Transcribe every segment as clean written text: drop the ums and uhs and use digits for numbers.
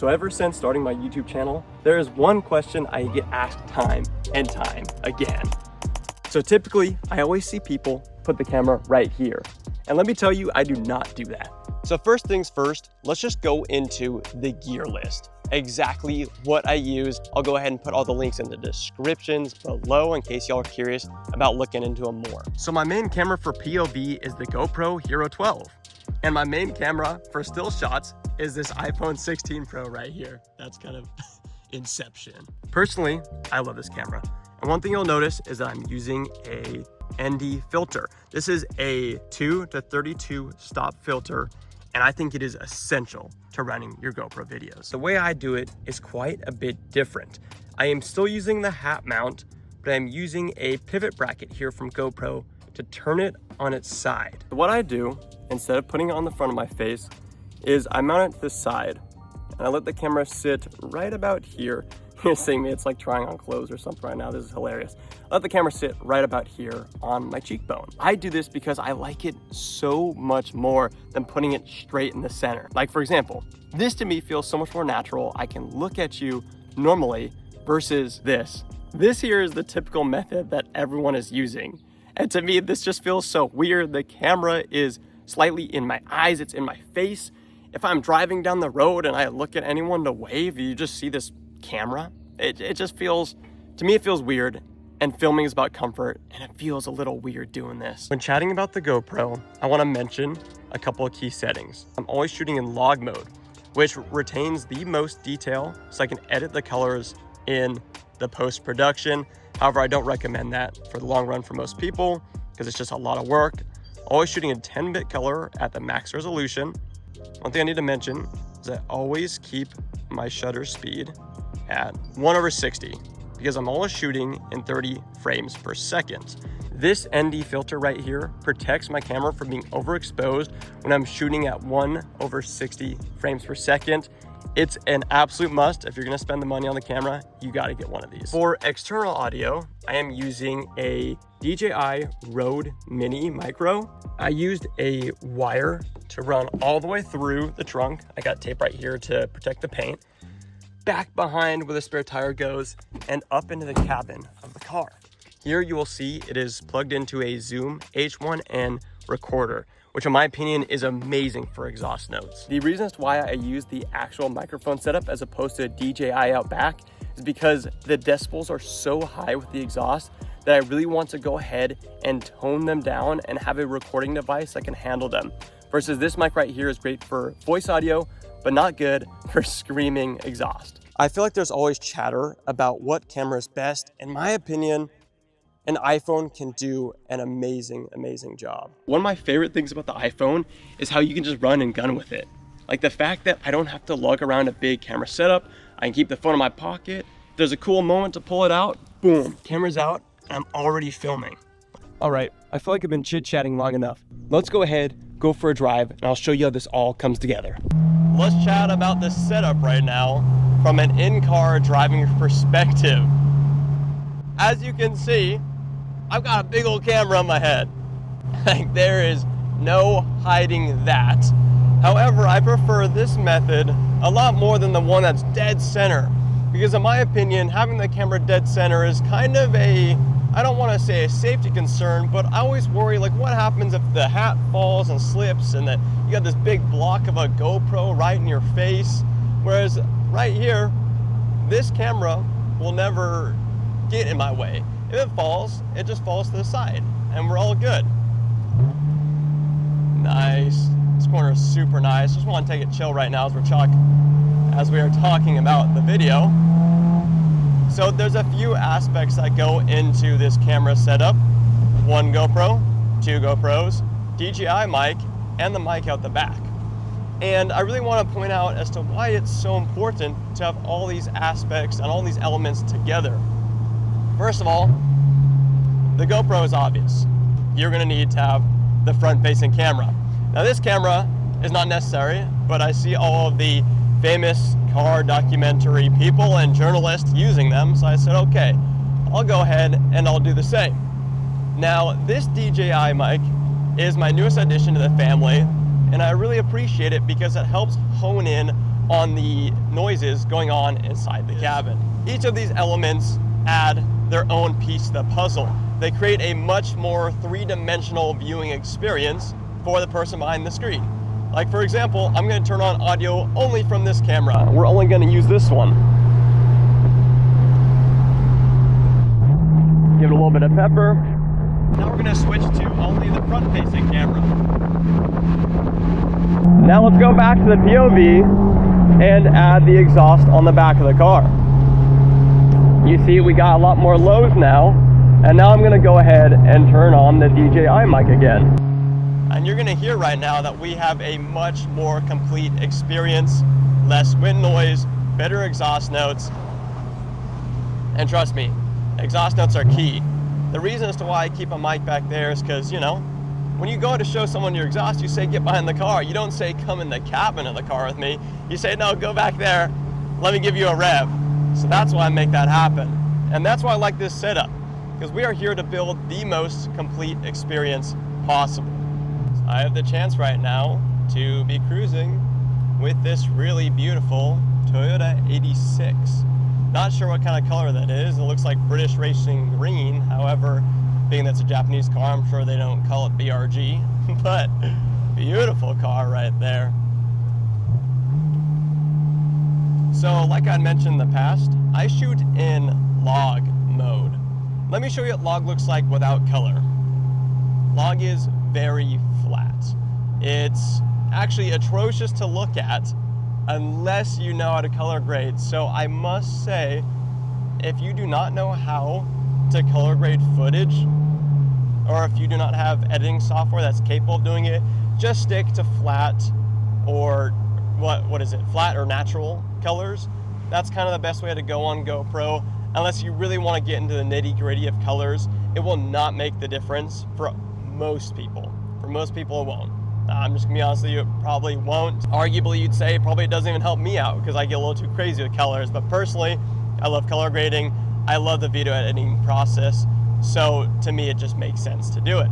So ever since starting my YouTube channel, there is one question I get asked time and time again. So typically, I always see people put the camera right here. And let me tell you, I do not do that. So first things first, let's just go into the gear list. Exactly what I use. I'll go ahead and put all the links in the descriptions below in case y'all are curious about looking into them more. So my main camera for POV is the GoPro Hero 12. And my main camera for still shots is this iPhone 16 Pro right here. That's kind of inception. Personally, I love this camera. And one thing you'll notice is that I'm using a ND filter. This is a 2 to 32 stop filter, and I think it is essential to running your GoPro videos. The way I do it is quite a bit different. I am still using the hat mount, but I'm using a pivot bracket here from GoPro to turn it on its side. What I do, instead of putting it on the front of my face, is I mount it to the side, and I let the camera sit right about here. You're seeing me, it's like trying on clothes or something right now. This is hilarious. I let the camera sit right about here on my cheekbone. I do this because I like it so much more than putting it straight in the center. Like for example, this to me feels so much more natural. I can look at you normally versus this. This here is the typical method that everyone is using. And to me, this just feels so weird. The camera is slightly in my eyes, it's in my face. If I'm driving down the road and I look at anyone to wave, you just see this camera. It just feels, to me it feels weird, and filming is about comfort, and it feels a little weird doing this. When chatting about the GoPro, I want to mention a couple of key settings. I'm always shooting in log mode, which retains the most detail, so I can edit the colors in the post-production. However, I don't recommend that for the long run for most people because it's just a lot of work. Always shooting in 10-bit color at the max resolution. One thing I need to mention is I always keep my shutter speed at 1/60 because I'm always shooting in 30 frames per second. This ND filter right here protects my camera from being overexposed when I'm shooting at 1/60 frames per second. It's an absolute must. If you're gonna spend the money on the camera, you gotta get one of these. For external audio, I am using a DJI Rode Mini Micro. I used a wire to run all the way through the trunk. I got tape right here to protect the paint. Back behind where the spare tire goes and up into the cabin of the car. Here you will see it is plugged into a Zoom H1N recorder, which in my opinion is amazing for exhaust notes. The reason as to why I use the actual microphone setup as opposed to a DJI out back is because the decibels are so high with the exhaust that I really want to go ahead and tone them down and have a recording device that can handle them. Versus this mic right here is great for voice audio, but not good for screaming exhaust. I feel like there's always chatter about what camera is best. In my opinion, an iPhone can do an amazing, amazing job. One of my favorite things about the iPhone is how you can just run and gun with it. Like the fact that I don't have to lug around a big camera setup. I can keep the phone in my pocket. If there's a cool moment to pull it out, boom, camera's out, and I'm already filming. All right, I feel like I've been chit-chatting long enough. Let's go ahead, go for a drive, and I'll show you how this all comes together. Let's chat about this setup right now from an in-car driving perspective. As you can see, I've got a big old camera on my head. Like there is no hiding that. However, I prefer this method a lot more than the one that's dead center. Because in my opinion, having the camera dead center is kind of a, I don't want to say a safety concern, but I always worry like what happens if the hat falls and slips and that you got this big block of a GoPro right in your face. Whereas right here, this camera will never get in my way. If it falls, it just falls to the side and we're all good. Nice. This corner is super nice. Just want to take it chill right now as we are talking about the video. So there's a few aspects that go into this camera setup. 1 GoPro, 2 GoPros, DJI mic, and the mic out the back. And I really want to point out as to why it's so important to have all these aspects and all these elements together. First of all, the GoPro is obvious. You're going to need to have the front-facing camera. Now this camera is not necessary, but I see all of the famous car documentary people and journalists using them, so I said, okay, I'll go ahead and I'll do the same. Now, this DJI mic is my newest addition to the family, and I really appreciate it because it helps hone in on the noises going on inside the cabin. Each of these elements add their own piece to the puzzle. They create a much more three-dimensional viewing experience for the person behind the screen. Like for example, I'm going to turn on audio only from this camera. We're only going to use this one. Give it a little bit of pepper. Now we're going to switch to only the front-facing camera. Now let's go back to the POV and add the exhaust on the back of the car. You see we got a lot more lows now, and now I'm going to go ahead and turn on the DJI mic again. And you're going to hear right now that we have a much more complete experience, less wind noise, better exhaust notes, and trust me, exhaust notes are key. The reason as to why I keep a mic back there is because, you know, when you go to show someone your exhaust, you say get behind the car. You don't say come in the cabin of the car with me. You say no, go back there, let me give you a rev. So that's why I make that happen. And that's why I like this setup, because we are here to build the most complete experience possible. So I have the chance right now to be cruising with this really beautiful Toyota 86. Not sure what kind of color that is. It looks like British Racing Green. However, being that's a Japanese car, I'm sure they don't call it BRG, but beautiful car right there. So like I mentioned in the past, I shoot in log mode. Let me show you what log looks like without color. Log is very flat. It's actually atrocious to look at unless you know how to color grade. So I must say, if you do not know how to color grade footage, or if you do not have editing software that's capable of doing it, just stick to flat or what is it? Flat or natural colors. That's kind of the best way to go on GoPro. Unless you really want to get into the nitty-gritty of colors, it will not make the difference for most people. For most people, it won't. I'm just gonna be honest with you, it probably won't. Arguably, you'd say probably it doesn't even help me out because I get a little too crazy with colors. But personally, I love color grading. I love the video editing process. So to me, it just makes sense to do it.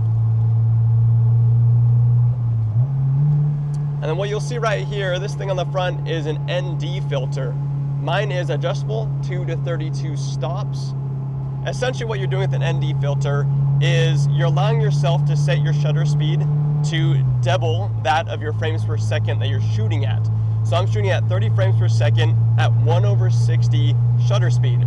And then what you'll see right here, this thing on the front is an ND filter. Mine is adjustable 2 to 32 stops. Essentially what you're doing with an ND filter is you're allowing yourself to set your shutter speed to double that of your frames per second that you're shooting at. So I'm shooting at 30 frames per second at 1/60 shutter speed.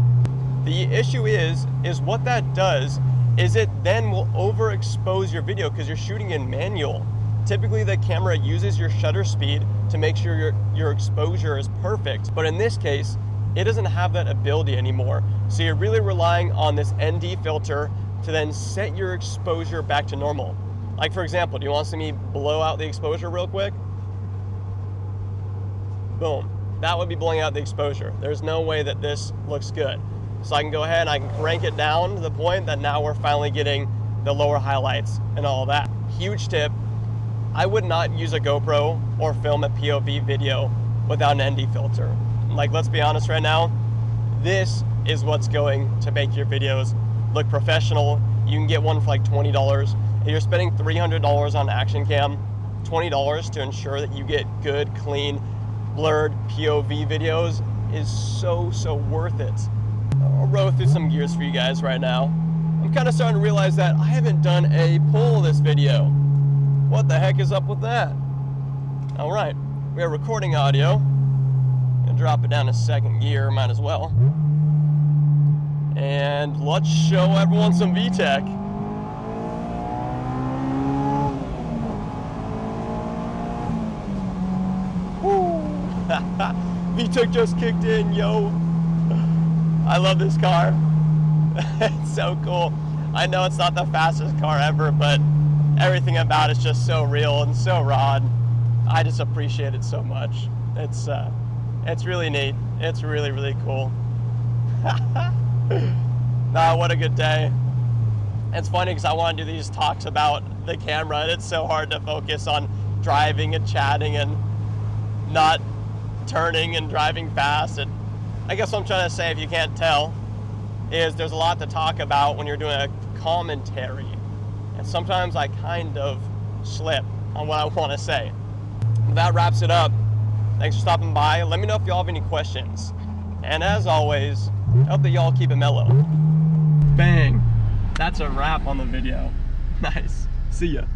The issue is what that does is it then will overexpose your video because you're shooting in manual. Typically the camera uses your shutter speed to make sure your exposure is perfect. But in this case, it doesn't have that ability anymore. So you're really relying on this ND filter to then set your exposure back to normal. Like for example, do you want to see me blow out the exposure real quick? Boom. That would be blowing out the exposure. There's no way that this looks good. So I can go ahead and I can crank it down to the point that now we're finally getting the lower highlights and all that. Huge tip. I would not use a GoPro or film a POV video without an ND filter. Like, let's be honest right now, this is what's going to make your videos look professional. You can get one for like $20. If you're spending $300 on action cam, $20 to ensure that you get good, clean, blurred POV videos is so worth it. I'll roll through some gears for you guys right now. I'm kind of starting to realize that I haven't done a pull of this video. What the heck is up with that? All right, we are recording audio. Gonna drop it down to second gear, might as well. And let's show everyone some VTech. Woo! VTech just kicked in, yo. I love this car. It's so cool. I know it's not the fastest car ever, but everything about it's just so real and so raw. I just appreciate it so much. It's really neat. It's really cool. Nah, what a good day. It's funny because I want to do these talks about the camera, and it's so hard to focus on driving and chatting and not turning and driving fast. And I guess what I'm trying to say, if you can't tell, is there's a lot to talk about when you're doing a commentary. And sometimes I kind of slip on what I want to say. That wraps it up. Thanks for stopping by. Let me know if y'all have any questions. And as always, I hope that y'all keep it mellow. Bang. That's a wrap on the video. Nice. See ya.